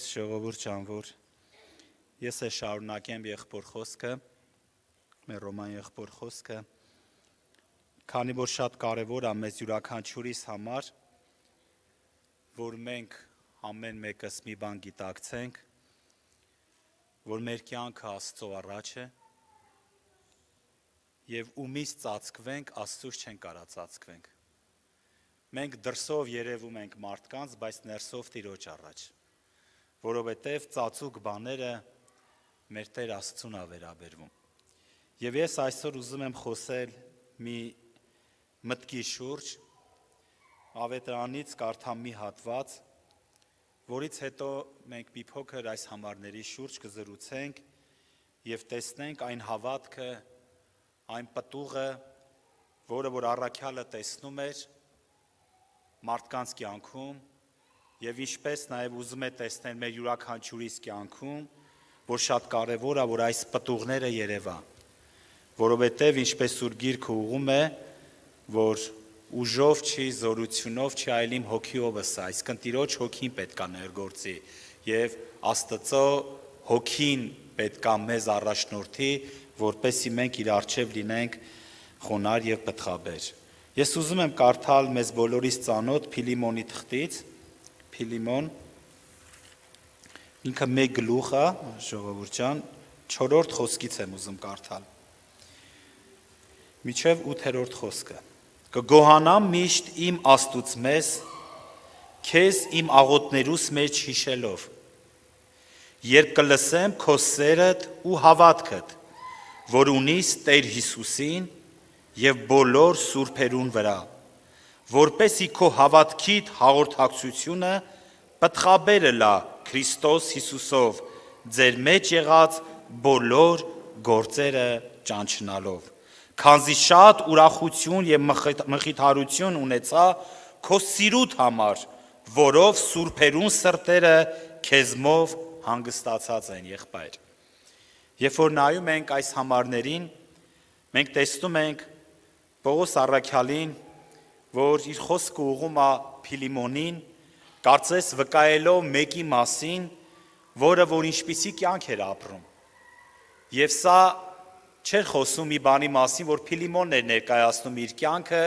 ժողովուրդ ջան, որ ես է շարունակեմ եղբոր խոսքը, մեր Ռոման եղբոր խոսքը, քանի որ շատ կարևոր է մեզ յուրաքանչյուրիս համար, որ մենք ամեն մեկս մի բան գիտակցենք, որ մեր կյանքը Աստծո առաջ է եւ ումից ծածկվենք, Աստծուց չենք կարա ծածկվենք։ Մենք դրսով երևում ենք մարդկանց, բայց ներսով Տիրոջ առաջ, որովհետև ծածուկ բաները մեր Տեր Աստծուն է վերաբերվում։ Եվ ես այսօր ուզում եմ խոսել մի մտքի շուրջ, ավետարանից կարդամ մի հատված, որից հետո մենք մի փոքր այս համարների շուրջ կզրուցենք եւ տեսնենք այն հավատքը, այն պտուղը, որը որ առաքյալը տեսնում էր մարդկանց կյանքում եւ ինչպես նաեւ ուզում է տեսնել մեր յուրաքանչյուրիս կյանքում, որ շատ կարեւոր է, որ այս պտուղները երևա, որովհետեւ ինչպես Սուրբ Գիրքը ուղում է, որ ուժով չի, զորությունով չի, այլ իմ հոգիովս է, այսինքն Տիրոջ հոգին պետք է ներգործի եւ Աստծո հոգին պետք է մեզ առաջնորդի, որպեսզի մենք իր առջև լինենք խոնարհ եւ պտղաբեր։ Ես ուզում եմ կարդալ մեզ բոլորիս ծանոթ Փիլիմոնի թղթից, Փիլիմոն, ինքը մեկ գլուխ է, ժողովուրդ ջան, 4-րդ խոսքից եմ ուզում կարդալ։ Մինչև 8-րդ խոսքը։ Կգոհանամ միշտ իմ Աստուծո մեզ, քեզ իմ աղոթներուս մեջ հիշելով, երբ կլսեմ քո սերդ ու հավատքդ, որ ունիս Տեր Հիսուսին եւ բոլոր սուրբերուն վրա, որպեսի քո հավատքիդ հաղորդակցությունը պտղաբերը լա Քրիստոս Հիսուսով, ձեր մեջ եղած բոլոր գործերը ճանչնալով, քանզի շատ ուրախություն եւ մխիթարություն ունեցա քո սիրուտ համար, որով սուրբերուն սրտերը քեզմով հանգստացած են, եղբայր։ Երբ որ նայում ենք այս համարներին, մենք տեսնում ենք Պողոս առաքյալին, որ իր խոսքը ուղղում է Փիլիմոնին, կարծես վկայելով մեկի մասին, որը որ ինչպիսի կյանք էր ապրում։ Եվ սա չէր խոսում մի բանի մասին, որ Փիլիմոնն էր ներկայացնում իր կյանքը,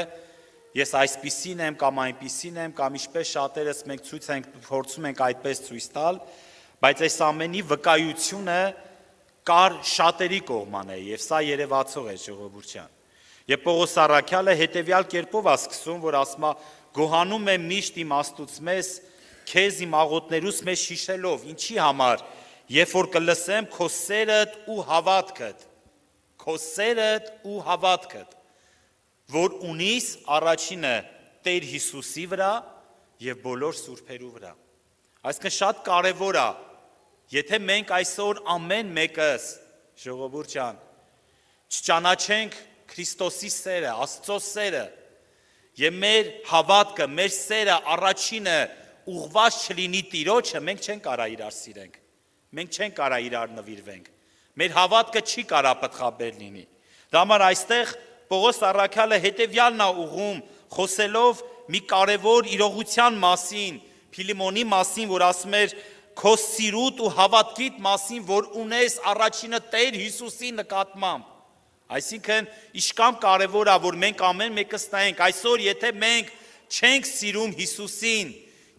ես այսպիսին եմ կամ այնպիսին եմ, կամ ինչպես շատերս մենք փորձում ենք այդպես ցույց տալ, բայց այս ամենի վկայությունը կար շատերի կողման է, եւ սա երևացող է ժողովուրդ ջան։ Եվ Պողոս առաքյալը հետեւյալ կերպով է սկսում, որ ասում է. «Գոհանում եմ միշտ իմ Աստուծո մեզ, քեզ իմ աղոթներուս մեջ հիշելով, ինչի համար, երբ որ կլսեմ քո սերդ ու հավատքդ, որ ունիս առաջինը Տեր Հիսուսի վրա եւ բոլոր սուրբերու վրա»։ Այսինքն շատ կարեւոր է, եթե մենք այսօր ամեն մեկս, ժողովուրդ ջան, չճանաչենք Քրիստոսի սերը, Աստծո սերը, եւ մեր հավատքը, մեր սերը առաջինը ուղղված չլինի Տիրոջը, մենք չենք կարա իրար սիրենք, մենք չենք կարա իրար նվիրվենք, մեր հավատքը չի կարա պտղաբեր լինի։ Դա համար այստեղ Պողոս առաքյալը հետեւյալն է ուղում, խոսելով մի կարևոր իրողության մասին, Փիլիմոնի մասին, որ ասում էր քո սիրուտ ու հավատքիդ մասին, որ ունես առաջինը Տեր Հիսուսի նկատմամբ։ Այսինքն իշքան կարևոր է, որ մենք ամեն մեկս նայենք, այսօր եթե մենք չենք սիրում Հիսուսին,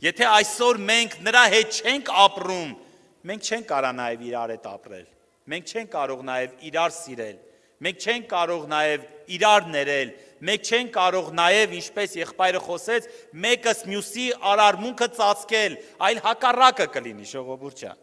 եթե այսօր մենք նրա հետ չենք ապրում, մենք չենք կարա նաև իրար հետ ապրել, մենք չենք կարող նաև իրար սիրել, մենք չենք կարող նաև իրար ներել, մենք չենք կարող նաև, ինչպես եղբայրը խոսեց, մեկս մյուսի արարմունքը ծածկել, այլ հակառակը կլինի, ժողովուրդ ջան։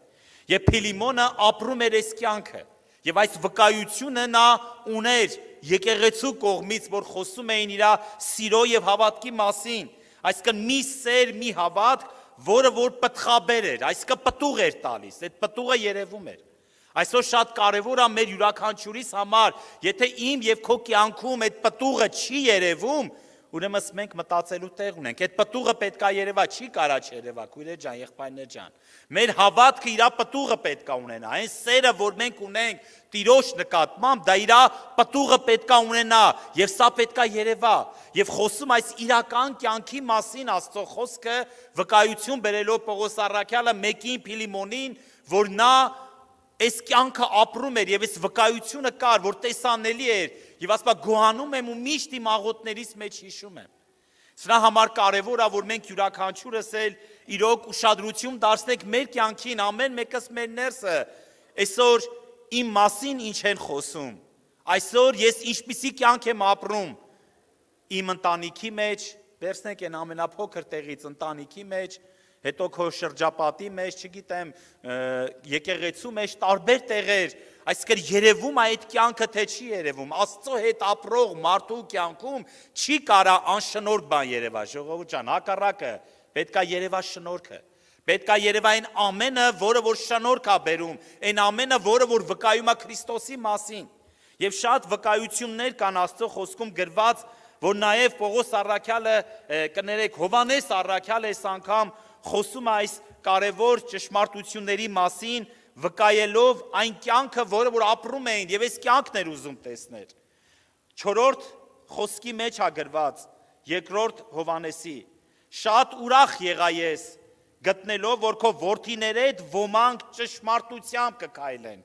Եվ Փիլիմոնը ապրում էր այս կյանքը, եւ այս վկայությունը նա ուներ եկեղեցու կողմից, որ խոսում էին իր սիրո եւ հավատքի մասին, այսինքն մի սեր, մի հավատք, որը որ պտղաբեր էր, այսինքն պտուղ էր տալիս, այդ պտուղը երևում էր։ Այսօր շատ կարևոր է մեր յուրաքանչյուրիս համար, եթե իմ եւ քո կյանքում այդ պտուղը չի երևում, ուրեմն մենք մտածելու տեղ ունենք։ Այդ պտուղը պետքա երևա, չի կարա չերևա, քույրեր ջան, եղբայրներ ջան։ Մեր հավատքը իր պտուղը պետքա ունենա։ Այն սերը, որ մենք ունենք Տիրոջ նկատմամբ, դա իր պտուղը պետքա ունենա, եւ սա պետքա երևա։ Եվ խոսում այս իրական կյանքի մասին Աստծո խոսքը վկայություն բերելով Պողոս առաքյալը մեկին Փիլիմոնին, որ նա այս կյանքը ապրում էր եւ այս վկայությունը կար, որ տեսանելի էր, եւ ասում գոհանում եմ ու միշտ իմ աղոթներից մեջ հիշում եմ։ Սրա համար կարևոր է, որ մենք յուրաքանչյուրս էլ իրոք ուշադրություն դարձնենք մեր կյանքին, ամեն մեկս մեր ներսը։ Այսօր իմ մասին ինչ են խոսում։ Այսօր ես ինչպիսի կյանք եմ ապրում իմ ընտանիքի մեջ, վերցնենք այն ամենափոքր տեղից ընտանիքի մեջ, հետո քո շրջապատի մեջ, չգիտեմ, եկեղեցու մեջ, տարբեր տեղեր, այսինքն երևում է այդ կյանքը, թե չի երևում, Աստծո հետ ապրող մարդու կյանքում չի կարա անշնորհք բան երևա, ժողովուրդ ջան, հակառակը, պետքա երևա շնորհքը, պետքա երևա այն ամենը, որը որ շնորհք է բերում, այն ամենը, որը որ վկայում է Քրիստոսի մասին, եւ շատ վկայություններ կան Աստծո խոսքում գրված, որ նաև Պողոս առաքյալը, կներեք, Հովանես առաքյալը այս անգամ խոսում է այս կարևոր ճշմարտությունների մասին, վկայելով այն կյանքը, որը որ ապրում էին, եւ այս կյանքն էր ուզում տեսնել։ 4-րդ խոսքի մեջ է գրված, 2-րդ Հովանեսի. շատ ուրախ եղա ես, գտնելով, որ քո որդիների հետ ոմանք ճշմարտությամբ կքայլեն։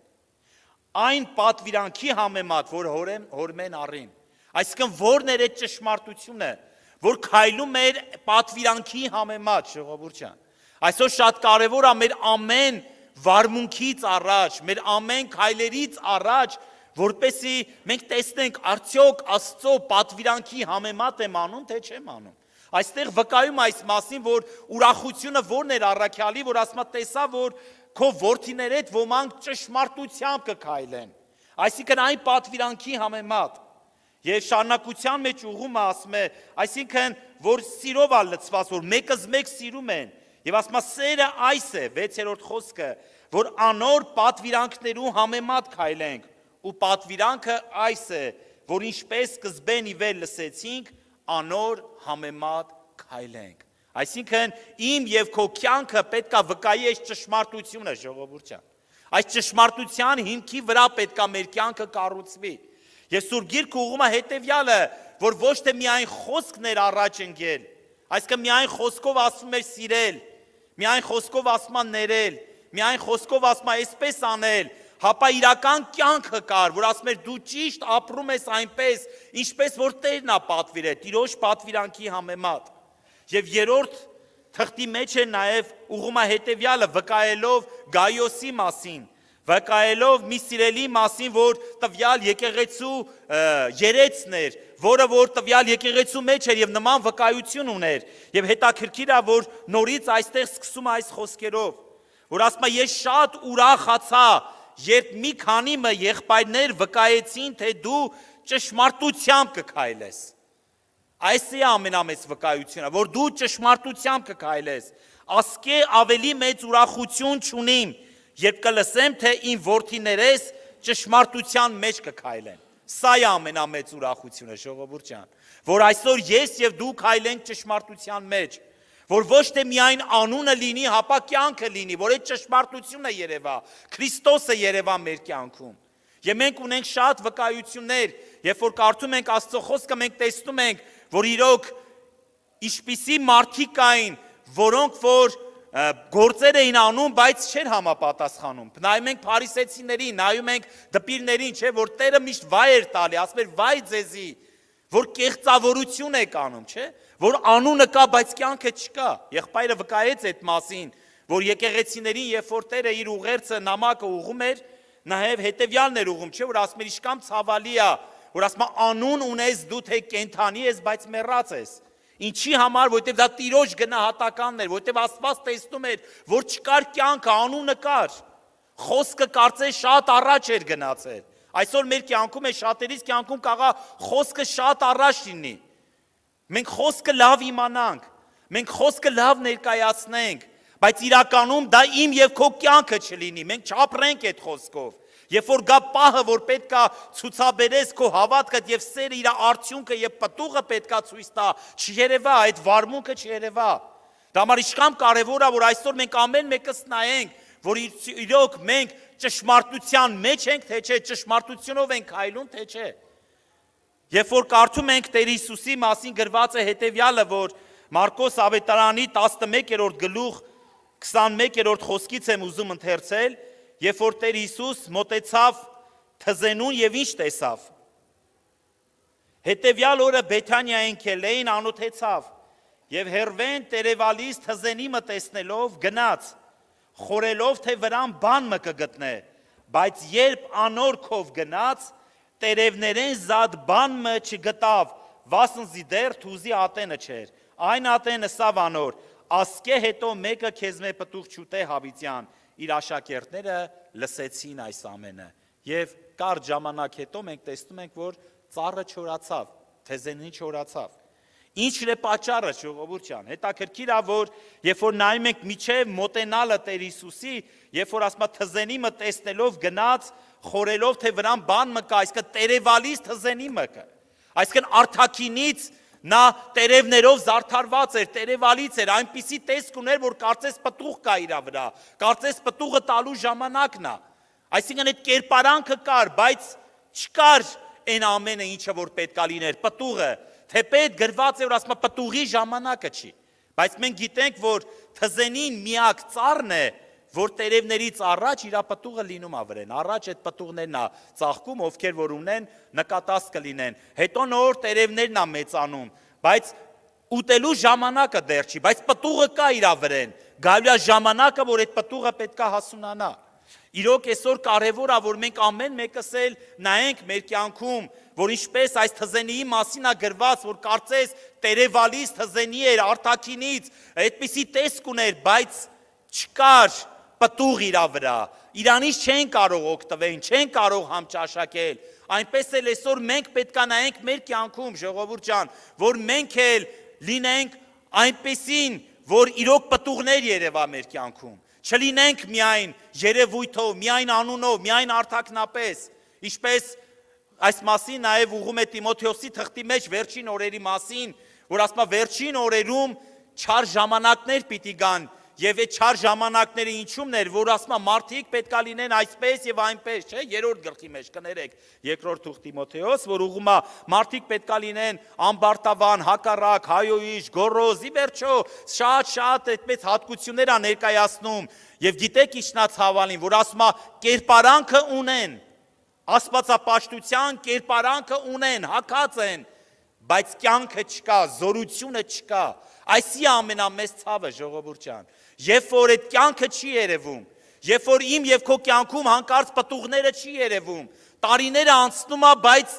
Այն պատվիրանքի համեմատ, որ հորմեն առին։ Այսինքն որն էր այդ ճշմարտությունը, որ քայլում էր պատվիրանքի համեմատ, ժողովուրդ ջան։ Այսօր շատ կարևոր է մեր ամեն վարմունքից առաջ, մեր ամեն քայլերից առաջ, որպեսզի մենք տեսնենք արդյոք Աստծո պատվիրանքի համեմատ եմ անում, թե չեմ անում։ Այստեղ վկայում այս մասին, որ ուրախությունը որն էր առաքյալի, որ ասում է տեսա, որ քո որդիների հետ ոմանք ճշմարտությամբ կքայլեն։ Այսինքն այն պատվիրանքի համեմատ։ Եվ շարունակության մեջ ուղումը ասում է, այսինքն, որ սիրով է լցված, որ մեկս մեկ սիրում են, եւ ասում է սերը այս է, 6-րդ խոսքը, որ անոր պատվիրանքներու համեմատ քայլենք, ու պատվիրանքը այս է, որ ինչպես սկզբեն ի վեր լսեցինք, անոր համեմատ քայլենք։ Այսինքն, իմ եւ քո կյանքը պետքա վկայի այս ճշմարտությունը, ժողովուրդ ջան։ Այս ճշմարտության հիմքի վրա պետքա մեր կյանքը կառուցվի։ Եվ Սուրբ Գիրքը ուղղում է հետևյալը, որ ոչ թե միայն խոսքներ առաջ ընկել, այսինքն միայն խոսքով ասում էր սիրել, միայն խոսքով ասում է ներել, միայն խոսքով ասում է այսպես անել, հապա իրական կյանքը կար, որ ասում էր դու ճիշտ ապրում ես այնպես, ինչպես որ Տերն է պատվիրել, Տիրոջ պատվիրանքի համեմատ։ Եվ երրորդ թղթի մեջ է նաև ուղղում է հետևյալը, վկայելով Գայոսի մասին, վկայելով մի սիրելի մասին, որ տվյալ եկեղեցու երեցն էր, որը որ տվյալ եկեղեցու մեջ էր եւ նման վկայություն ուներ։ Եվ հետաքրքիր է, որ նորից այստեղ սկսում է այս խոսքերով, որ ասում է ես շատ ուրախացա, երբ մի քանի եղբայրներ վկայեցին, թե դու ճշմարտությամբ կքայլես։ Այս է ամենամեծ վկայությունը, որ դու ճշմարտությամբ կքայլես։ Ասկե ավելի մեծ ուրախություն չունիմ, երբ կլսեմ, թե իմ որդիներես ճշմարտության մեջ կքայլեն։ Սա է ամենամեծ ուրախությունը, ժողովուրդ ջան, որ այսօր ես եւ դու քայլենք ճշմարտության մեջ, որ ոչ թե միայն անունը լինի, հապա կյանքը լինի, որ այդ ճշմարտությունը երևա, Քրիստոսը երևա մեր կյանքում։ Եվ մենք ունենք շատ վկայություններ, երբ որ կարդում ենք Աստծո խոսքը, մենք տեսնում ենք, որ իրոք ինչպիսի մարդիկ կային, որոնք որ գործեր էին անում, բայց չէր համապատասխանում։ Նայում ենք փարիսեցիներին, նայում ենք դպիրներին, չէ, որ Տերը միշտ վայ էր տալի, ասում էր վայ ձեզի, որ կեղծավորություն եք անում, չէ, որ անունը կա, բայց կյանքը չկա։ Եղբայրը վկայեց այդ մասին, որ եկեղեցիներին, երբ որ Տերը իր ուղերձը նամակը ուղում էր, նաև հետևյալն էր ուղում, չէ, որ ասում էր իշքան ցավալի է, որ ասում է անուն ունես դու, թե կենթանի ես, բայց մեռած ես։ Ինչի համար, որտեղ դա Տիրոջ գնահատականն էր, որտեղ Աստված տեսնում էր, որ չկար կյանքը, անունը կար։ Խոսքը կարծես շատ առաջ էր գնացել։ Այսօր մեր կյանքում է շատերիս կյանքում կաղա խոսքը շատ առաջ լինի։ Մենք խոսքը լավ իմանանք, մենք խոսքը լավ ներկայացնենք, բայց իրականում դա իմ եւ քո կյանքը չլինի, մենք չապրենք այդ խոսքով։ Երբ որ գա պահը, որ պետքա ցուցաբերես քո հավատքդ եւ սերը իր արդյունքը եւ պտուղը պետքա ցույց տա, չերևա, այդ վարմունքը չերևա։ Դա համար ինչքան կարեւոր է, որ այսօր մենք ամեն մեկս նայենք, որ իրոք մենք ճշմարտության մեջ ենք, թե չէ, ճշմարտությունով ենք այլուն, թե չէ։ Երբ որ կարդում ենք Տեր Հիսուսի մասին գրված է հետևյալը, որ Մարկոս ավետարանի 11-րդ գլուխ 21-րդ խոսքից եմ ուզում ընթերցել, երբ որ Տեր Հիսուս մոտեցավ թզենուն եւ ինչ տեսավ։ Հետևյալ օրը Բեթանիա ընկել էին, անոթեցավ եւ հերվեն տերևալից թզենի մտեսնելով գնաց, խորելով թե վրան բան մը կգտնե, բայց երբ անորքով գնաց, տերևներեն զատ բան մը չգտավ, վասնզի դեռ թուզի ատենը չէր։ Այն ատենը սավ անոր, ասկե հետո մեկը քեզմե պտուղ չուտե հավիտյան, իր աշակերտները լսեցին այս ամենը։ Եվ կարճ ժամանակ հետո մենք տեսնում ենք, որ ծառը չորացավ, թզենին չորացավ։ Ինչն է պատճառը, ժողովուրդ ջան, հետաքրքիր է, որ երբ որ նայում ենք միջև մոտենալը Տեր Հիսուսի, երբ որ ասում է թզենի մը տեսնելով գնաց, խորելով թե վրան բան մը կա, այսինքն տերևալից թզենի մը կա, այսինքն արթակինից նա տերևներով զարդարված էր, տերևալից էր, այնպիսի տեսք ուներ, որ կարծես պտուղ կա իր վրա, կարծես պտուղը տալու ժամանակն է, այսինքն այդ կերպարանքը կար, բայց չկար այն ամենը, ինչը որ պետք է լիներ, պտուղը, թեպետ գրված է, որ ասում է պտուղի ժամանակը չի, բայց մենք գիտենք, որ թզենին միակ ծառն է, որ տերևներից առաջ իր պտուղը լինում է վրեն, առաջ այդ պտուղներն է ծաղկում, ովքեր որ ունեն նկատած կլինեն, հետո նոր տերևներն է մեծանում, բայց ուտելու ժամանակը դեռ չի, բայց պտուղը կա իր վրեն, գալու է ժամանակը, որ այդ պտուղը պետք է հասունանա։ Իրոք այսօր կարևոր է, որ մենք ամեն մեկս էլ նայենք մեր կյանքում, որ ինչպես այս թզենիի մասին է գրված, որ կարծես տերևալից թզենի էր, արտաքինից, այդպիսի տեսք ուներ, բայց չկար պտուղ իր վրա, իրանից չեն կարող օգտվել, չեն կարող համճաշակել, այնպես էլ այսօր մենք պետք է նայենք մեր կյանքում, ժողովուրդ ջան, որ մենք էլ լինենք այնպեսին, որ իրոք պտուղներ երևա մեր կյանքում, չլինենք միայն երևույթով, միայն անունով, միայն արտաքնապես, ինչպես այս մասին նաև ուղում է Տիմոթեոսի թղթի մեջ վերջին օրերի մասին, որ ասում է վերջին օրերում չար ժամանակներ պիտի գան, եւ այդ չար ժամանակները ինչումն էր, որ ասում է մարդիկ պետք է լինեն այսպես եւ այնպես, չէ, 3-րդ գլխի մեջ կներեք, 2-րդ թուղթ Տիմոթեոս, որ ուղում է մարդիկ պետք է լինեն ամբարտավան, հակառակ, հայոյիչ, գոռոզ, ի վերջո շատ այդպես հատկություններ է ներկայացնում եւ գիտեք ինչն է ցավալին, որ ասում է կերպարանքը ունեն, աստվածապաշտության կերպարանքը ունեն, հակած են, բայց կյանքը չկա, զորությունը չկա, այսի ամենամեծ ցավը ժողովուրդ ջան, երբ որ այդ կյանքը չի երևում, երբ որ իմ եւ քո կյանքում հանկարծ պտուղները չի երևում, տարիները անցնում է, բայց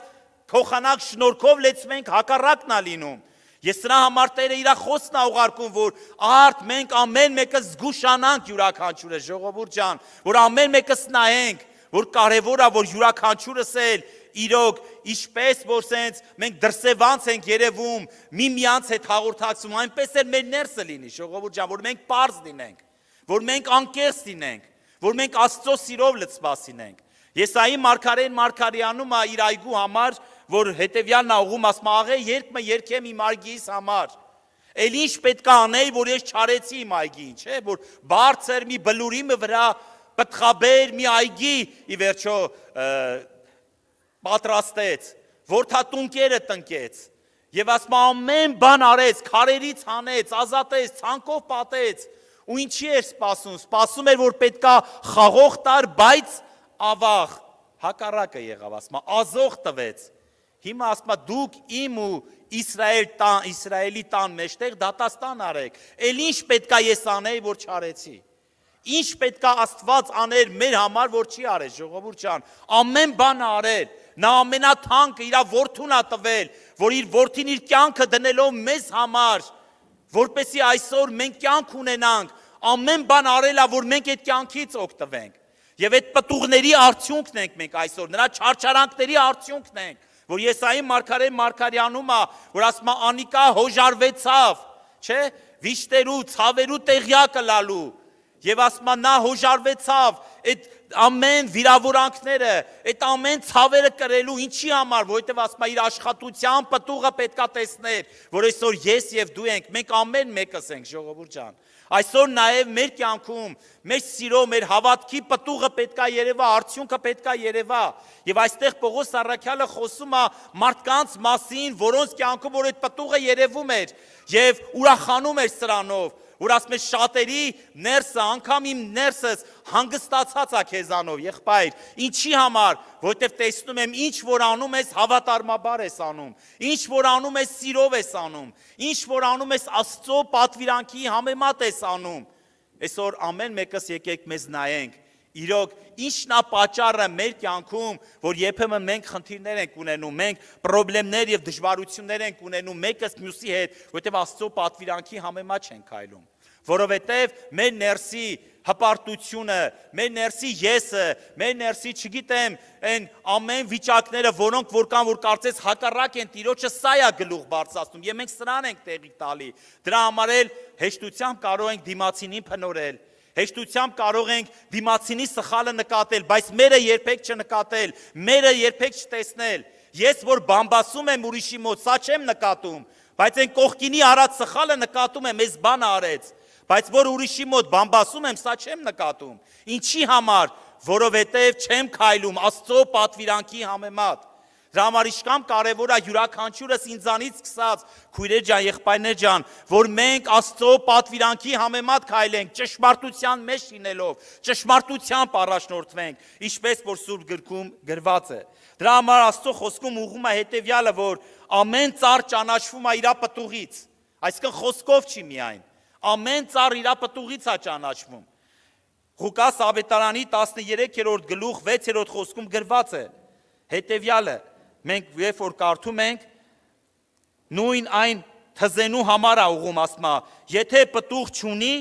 փոխանակ շնորհքով լեցվենք հակառակն է լինում։ Ես սրա համար Տերը իր խոսքն է ուղարկում, որ արդ մենք ամեն մեկը զգուշանանք յուրաքանչյուրը ժողովուրդ ջան, որ ամեն մեկս նայենք, որ կարևոր է, որ յուրաքանչյուրս էլ իրոք ինչպես որ սենց մենք դրսևանց ենք երևում, միմյանց հետ հաղորդակցում, այնպես էլ մեր ներսը լինի, ժողովուրդ ջան, որ մենք պարզ լինենք, որ մենք անկեղծ լինենք, որ մենք Աստծո սիրով լցված լինենք։ Եսայի մարգարեն Մարգարյանում է իր այգու համար, որ հետևյալն է ուղում, ասում աղե երգը երգեմ իմ այգիս համար։ Էլ ինչ պետք է անեի, որ ես չարեցի իմ այգին, չէ, որ բարձր մի բլուրի վրա պտղաբեր մի այգի ի վերջո պատրաստեց, որդատունկերը տնկեց, եւ ասում ամեն բան արեց, քարերից հանեց, ազատեց, ցանկով պատեց, ու ինչի էր սպասում, սպասում էր, որ պետքա խաղող տար, բայց ավաղ, հակառակը եղավ, ասում ազող տվեց, հիմա ասում դուք իմ ու Իսրայելի տան մեջտեղ դատաստան արեք, էլ ինչ պետքա ես անեի, որ չարեցի, ինչ պետքա Աստված աներ մեր համար, որ չի արեց, ժողովուրդ ջան, ամեն բան արել, նա ամենաթանկը իր որդուն է տվել, որ իր որդին իր կյանքը դնելով մեզ համար, որպեսզի այսօր մենք կյանք ունենանք, ամեն բան արել է, որ մենք այդ կյանքից օգտվենք, եւ այդ պտուղների արդյունքն ենք մենք այսօր, նրա չարչարանքների արդյունքն ենք, որ Եսայի մարգարեն Մարգարյանում է, որ ասում է անիկա հոժարվեցավ, չէ, վիշտերու, ցավերու տեղյակը լալու, եւ ասում է նա հոժարվեցավ, այդ ամեն վիրավորանքները, այդ ամեն ցավերը կրելու, ինչի համար, որովհետև ասում է իր աշխատության պտուղը պետքա տեսներ, որ այսօր ես եւ դու ենք, մենք ամեն մեկս ենք, ժողովուրդ ջան։ Այսօր նաև մեր կյանքում, մեր սիրո, մեր հավատքի պտուղը պետքա երևա, արդյունքը պետքա երևա։ Եվ այստեղ Պողոս առաքյալը խոսում է մարդկանց մասին, որոնց կյանքում որ այդ պտուղը երևում էր եւ ուրախանում էր սրանով, որ ասում է շատերի ներսը, անգամ իմ ներսս հանգստացած է քեզանով, եղբայր, ինչի համար, որովհետև տեսնում եմ, ինչ որ անում ես, հավատարմաբար ես անում, ինչ որ անում ես, սիրով ես անում, ինչ որ անում ես, Աստծո պատվիրանքի համեմատ ես անում։ Այսօր ամեն մեկս եկեք մեզ նայենք, իրոք ինչն է պատճառը մեր կյանքում, որ երբեմն մենք խնդիրներ ենք ունենում, մենք խնդիրներ եւ դժվարություններ ենք ունենում մեկս մյուսի հետ, որովհետեւ Աստծո պատվիրանքի համեմատ չենք քայլում, որովհետեւ մեր ներսի հպարտությունը, մեր ներսի եսը, մեր ներսի, չգիտեմ, այն ամեն վիճակները, որոնք որ կան, որ կարծես հակառակ են Տիրոջը, սա է գլուխ բարձրացնում, եւ մենք սրան ենք տեղի տալի։ Դրա համար էլ հեշտությամբ կարող ենք դիմացինին փնորել, հեշտությամբ կարող ենք դիմացինի սխալը նկատել, բայց մերը երբեք չնկատել, մերը երբեք չտեսնել։ Ես որ բամբասում եմ ուրիշի մոտ, սա չեմ նկատում, բայց այն կողքինի արած սխալը նկատում եմ, ես բանը արեց, բայց որ ուրիշի մոտ բամբասում եմ, սա չեմ նկատում։ Ինչի համար, որովհետև չեմ քայլում Աստծո պատվիրանքի համեմատ։ Դրա համար իշքան կարևոր է յուրաքանչյուրս ինձանից սկսած, քույրեր ջան, եղբայրներ ջան, որ մենք Աստծո պատվիրանքի համեմատ քայլենք, ճշմարտության մեջ լինելով, ճշմարտությամբ առաջնորդվենք, ինչպես որ Սուրբ գրքում գրված է։ Դրա համար Աստծո խոսքում ուղղում է հետևյալը, որ ամեն ծառ ճանաչվում է իր պտուղից, այսինքն խոսքով չի միայն, ամեն ծառ իր պտուղից է ճանաչվում։ Ղուկաս ավետարանի 13-րդ գլուխ 6-րդ խոսքում գրված է հետևյալը, մենք երբ որ կարդում ենք, նույն այն թզենու համար է ուղում, ասում է, եթե պտուղ չունի,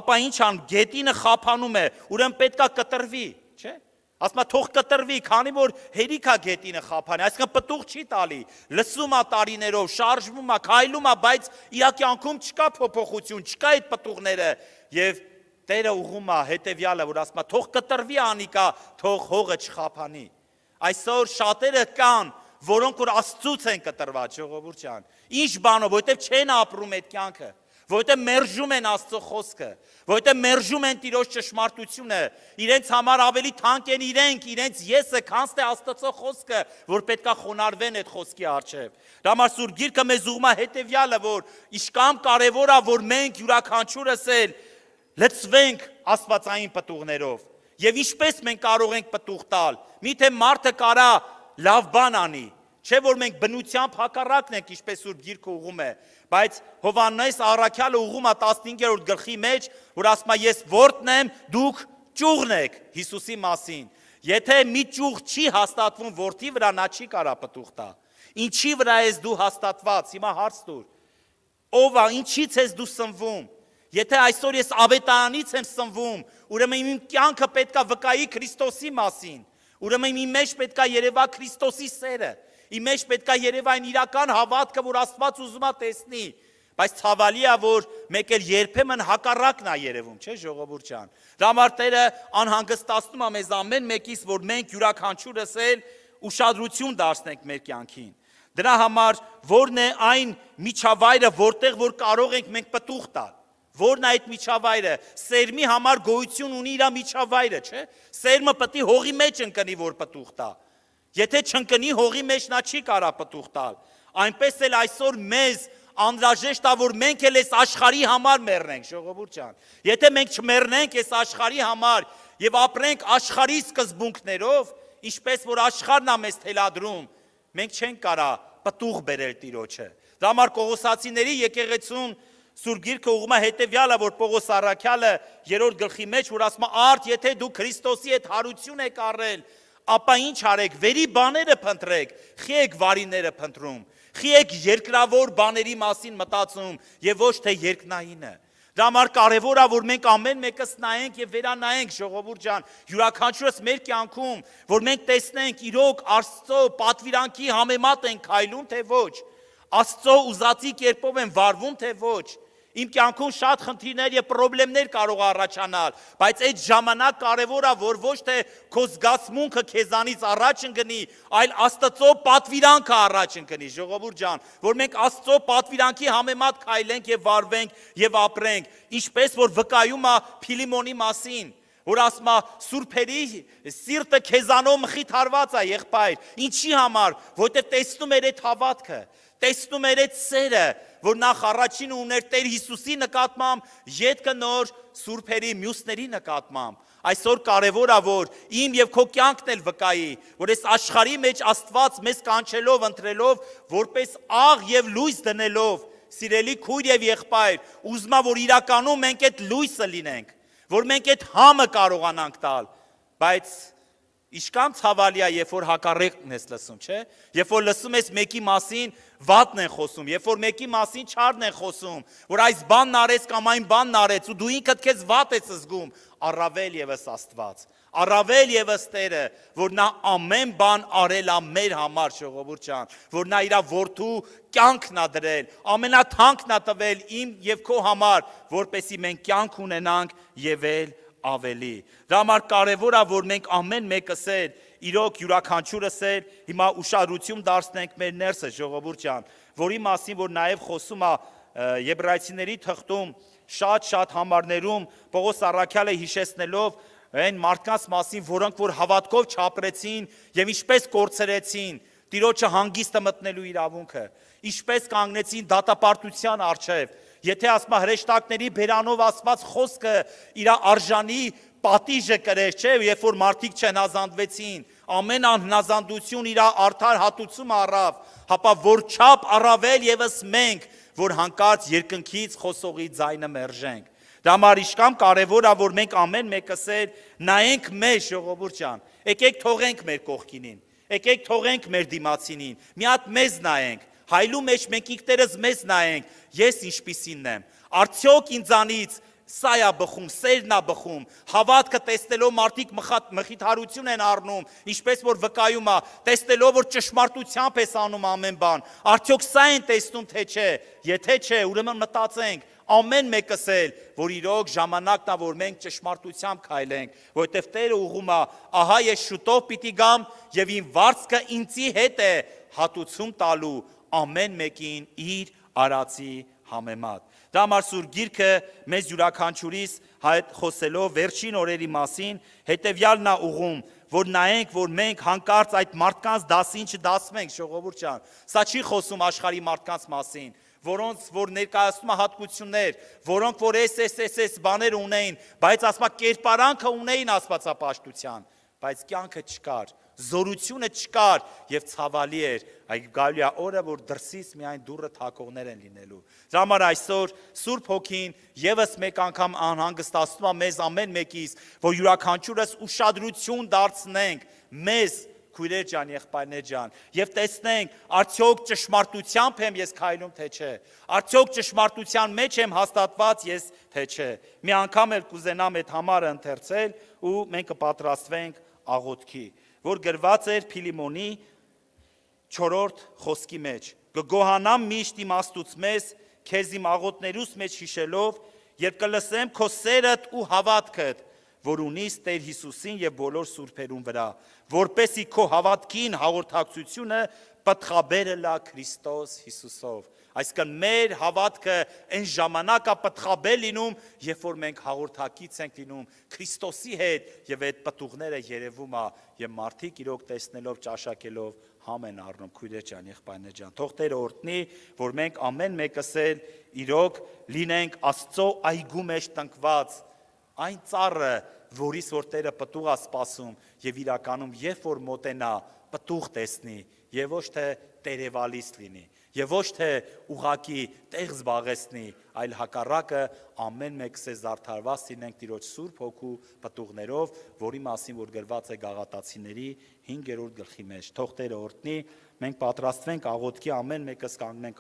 ապա ինչ ան, գետինը խափանում է, ուրեմն պետքա կտրվի, չէ՞։ Ասում է, թող կտրվի, քանի որ հերիք է գետինը խափանի, այսինքն պտուղ չի տալի, լսում է տարիներով, շարժվում է, քայլում է, բայց իր կյանքում չկա փոփոխություն, չկա այդ պտուղները, եւ Տերը ուղում է հետևյալը, որ ասում է, թող կտրվի անիկա, թող հողը չխափանի։ Այսօր շատերը կան, որոնք որ Աստծուց են կտրված, ժողովուրդ ջան։ Ինչ բանով, որովհետև չեն ապրում այդ կյանքը, որովհետև մերժում են Աստծո խոսքը, որովհետև մերժում են Տիրոջ ճշմարտությունը, իրենց համար ավելի թանկ են իրենց եսը, քան թե Աստծո խոսքը, որ պետքա խոնարհվեն այդ խոսքի առջև։ Դրա համար Սուրբ Գիրքը մեզ ուղում է հետևյալը, որ իշքան կարևոր է, որ մենք յուրաքանչյուրս էլ լցվենք աստվածային պտուղներով։ Եվ ինչպես մենք կարող ենք պտուղ տալ։ Միթե մարդը կարա լավ բան անի, չէ որ մենք բնությամբ հակառակն ենք, ինչպես Սուրբ Գիրքը ուղում է, բայց Հովհաննես առաքյալը ուղում է 15-րդ գլխի մեջ, որ ասում է ես որդն եմ, դուք ճյուղն եք Հիսուսի մասին։ Եթե մի ճյուղ չի հաստատվում որդի վրա, նա չի կարա պտուղ տա։ Ինչի վրա ես դու հաստատված, հիմա հարց տուր։ Ով է, ինչից ես դու սնվում։ Եթե այսօր ես ավետարանից եմ սնվում, ուրեմն իմ կյանքը պետքա վկայի Քրիստոսի մասին, ուրեմն իմ մեջ պետքա երևա Քրիստոսի սերը, իմ մեջ պետքա երևա այն իրական հավատքը, որ Աստված ուզում է տեսնի, բայց ցավալի է, որ մեկ էլ երբեմն հակառակն է երևում, չէ՞ ժողովուրդ ջան։ Դրա համար Տերը անհանգստացնում է մեզ ամեն մեկից, որ մենք յուրաքանչյուրս էլ ուշադրություն դարձնենք մեր կյանքին։ Դրա համար որն է այն միջավայրը, որտեղ որ կարող ենք մենք պտուղ տալ։ Որն է այդ միջավայրը, սերմի համար գոյություն ունի իր միջավայրը, չէ՞։ Սերմը պետք է հողի մեջ ընկնի, որ պտուղ տա։ Եթե չընկնի հողի մեջ, նա չի կարա պտուղ տալ։ Այնպես էլ այսօր մեզ անհրաժեշտ է, որ մենք էլ այս աշխարհի համար մեռնենք, ժողովուրդ ջան։ Եթե մենք չմեռնենք այս աշխարհի համար եւ ապրենք աշխարհի սկզբունքներով, ինչպես որ աշխարհն է մեզ թելադրում, մենք չենք կարա պտուղ բերել Տիրոջը։ Դրա համար Կողոսացիների եկեղեցուն Սուրբ Գիրքը ուղում է հետևյալը, որ Պողոս առաքյալը 3-րդ գլխի մեջ, որ ասում է, արդ եթե դու Քրիստոսի հետ հարություն եք առել, ապա ինչ արեք, վերի բաները փնտրեք, խի եք վարիները փնտրում, խի եք երկրավոր բաների մասին մտածում եւ ոչ թե երկնայինը։ Դա համար կարևոր է, որ մենք ամեն մեկս նայենք եւ վերանայենք, ժողովուրդ ջան, յուրաքանչյուրս մեր կյանքում, որ մենք տեսնենք իրոք Աստծո պատվիրանքի համեմատ ենք քայլում, թե ոչ, Աստծո ուզածի կերպով են վարվում, թե ոչ։ Իմ կյանքում շատ խնդիրներ եւ խնդիրներ կարող առաջանալ, բայց այդ ժամանակ կարեւոր է, որ ոչ թե քո զգացմունքը քեզանից առաջ ընկնի, այլ Աստծո պատվիրանքը առաջ ընկնի, ժողովուրդ ջան, որ մենք Աստծո պատվիրանքի համեմատ քայլենք եւ վարվենք եւ ապրենք, ինչպես որ վկայում է Փիլիմոնի մասին, որ ասում է սուրբերի սիրտը քեզանով մխիթարված է, եղբայր, ինչի համար, որտեղ տեսնում էր այդ հավատքը, տեսնում էր այդ սերը, որ նախ առաջինը ուներ Տեր Հիսուսի նկատմամբ, ետքը նոր սուրբերի մյուսների նկատմամբ։ Այսօր կարևոր է, որ իմ եւ քո կյանքն էլ վկայի, որ այս աշխարհի մեջ Աստված մեզ կանչելով, ընտրելով, որպես աղ եւ լույս դնելով, սիրելի քույր եւ եղբայր, ուզում է, որ իրականում մենք այդ լույսը լինենք, որ մենք այդ համը կարողանանք տալ, բայց Իշքան ցավալի է, երբ որ հակառակն ես լսում, չէ՞։ Երբ որ լսում ես մեկի մասին վատն են խոսում, երբ որ մեկի մասին չարն են խոսում, որ այս բանն արեց կամ այն բանն արեց ու դու ինքդ քեզ վատ ես զգում, առավել եւս Աստված, առավել եւս Տերը, որ նա ամեն բան արել է մեր համար, ժողովուրդ ջան, որ նա իր որդու կյանքն է դրել, ամենաթանկն է տվել իմ եւ քո համար, որպեսզի մենք կյանք ունենանք եւ ավելի։ Դա համար կարևոր է, որ մենք ամեն մեկս էլ իրոք յուրաքանչյուրս էլ հիմա ուշադրություն դարձնենք մեր ներսը, ժողովուրդ ջան, որի մասին որ նաև խոսում է Եբրայեցիների թղթում շատ համարներում Պողոս առաքյալը հիշեցնելով այն մարդկանց մասին, որոնք որ հավատքով չապրեցին եւ ինչպես կորցրեցին Տիրոջը հանգիստը մտնելու իրավունքը, ինչպես կանգնեցին դատապարտության առջև, եթե ասма հրեշտակների բերանով ասված խոսքը իր արժանի պատիժը կրեր, չէ, երբ որ մարդիկ չհնազանդվեցին, ամեն անհնազանդություն իր արդար հատուցում առավ, հապա որչափ առավել եւս մենք, որ հանկարծ երկնքից խոսողի ձայնը մերժենք։ Դա համար իշքան կարևոր է, որ մենք ամեն մեկս էլ նայենք մեր, ժողովուրդ ջան, եկեք թողենք մեր կողքինին, եկեք թողենք մեր դիմացինին, մի հատ մեզ նայենք, հայլու մեջ մենք ինքներս մեզ նայենք, ես ինչպիսինն եմ, արդյոք ինձանից սա է բխում, սերն է բխում, հավատքը տեսնելով մարդիկ մխիթարություն են առնում, ինչպես որ վկայում է, տեսնելով որ ճշմարտությամբ ես անում ամեն բան, արդյոք սա են տեսնում թե չէ, եթե չէ, ուրեմն մտածենք, ամեն մեկս էլ, որ իրոք ժամանակն է, որ մենք ճշմարտությամբ քայլենք, որովհետև Տերը ուղղում է, ահա ես շուտով պիտի գամ եւ իմ վարձքը ինձի հետ է հատուցում տալու ամեն մեկին իր արածի համեմատ։ Դա համար Սուրբ Գիրքը մեզ յուրաքանչյուրիս խոսելով վերջին օրերի մասին հետևյալն է ուղում, որ նայենք, որ մենք հանկարծ այդ մարդկանց դասին չդասվենք, ժողովուրդ ջան, սա չի խոսում աշխարհի մարդկանց մասին, որոնց որ ներկայացնում է հատկություններ, որոնք որ էս բաներ ունեին, բայց ասма կերպարանքը ունեին աստվածապաշտության, բայց կյանքը չկար, զորությունը չկար եւ ցավալի էր այդ գալիա օրը, որ դրսից միայն դուռը թակողներ են լինելու։ Դրա համար այսօր Սուրբ Հոգին եւս մեկ անգամ անհանգստացնում է մեզ ամեն մեկից, որ յուրաքանչյուրս ուշադրություն դարձնենք մեզ քույրեր ջան, եղբայրներ ջան, եւ տեսնենք, արդյոք ճշմարտությամբ եմ ես քայլում թե չէ, արդյոք ճշմարտության մեջ եմ հաստատված ես թե չէ։ Մի անգամ էլ կուզենամ այդ համարը ընթերցել ու մենք կպատրաստվենք աղոթքի, որ գրված էր Փիլիմոնի 4-րդ խոսքի մեջ. «Կգոհանամ միշտ իմաստուց մեզ, քեզ իմ աղոթներուս մեջ հիշելով, երբ կլսեմ քո սերդ ու հավատքդ, որ ունիս Տեր Հիսուսին եւ բոլոր սուրբերուն վրա, որպեսի քո հավատքին հաղորդակցությունը պտղաբերը լա Քրիստոս Հիսուսով»։ Այսինքն մեր հավատքը այն ժամանակ է պտղաբեր լինում, երբ որ մենք հաղորդակից ենք լինում Քրիստոսի հետ եւ այդ պտուղները երևում է եւ մարդիկ իրոք տեսնելով ճաշակելով համ են առնում, քույրեր ջան, եղբայրներ ջան։ Թող Տերը օրհնի, որ մենք ամեն մեկս էլ իրոք լինենք Աստծո այգու մեջ տնկված այն ծառը, որից որ Տերը պտուղ է սպասում եւ իրականում երբ որ մոտենա պտուղ տեսնի եւ ոչ թե տերևալից լինի եւ ոչ թե ուղակի տեղ զբաղեցնի, այլ հակառակը ամեն մեկս է զարդարված լինենք Տիրոջ Սուրբ Հոգու պտուղներով, որի մասին որ գրված է Գաղատացիների 5-րդ գլխի մեջ։ Թող Տերը օրհնի, մենք պատրաստվենք աղոթքի, ամեն մեկս կանգնենք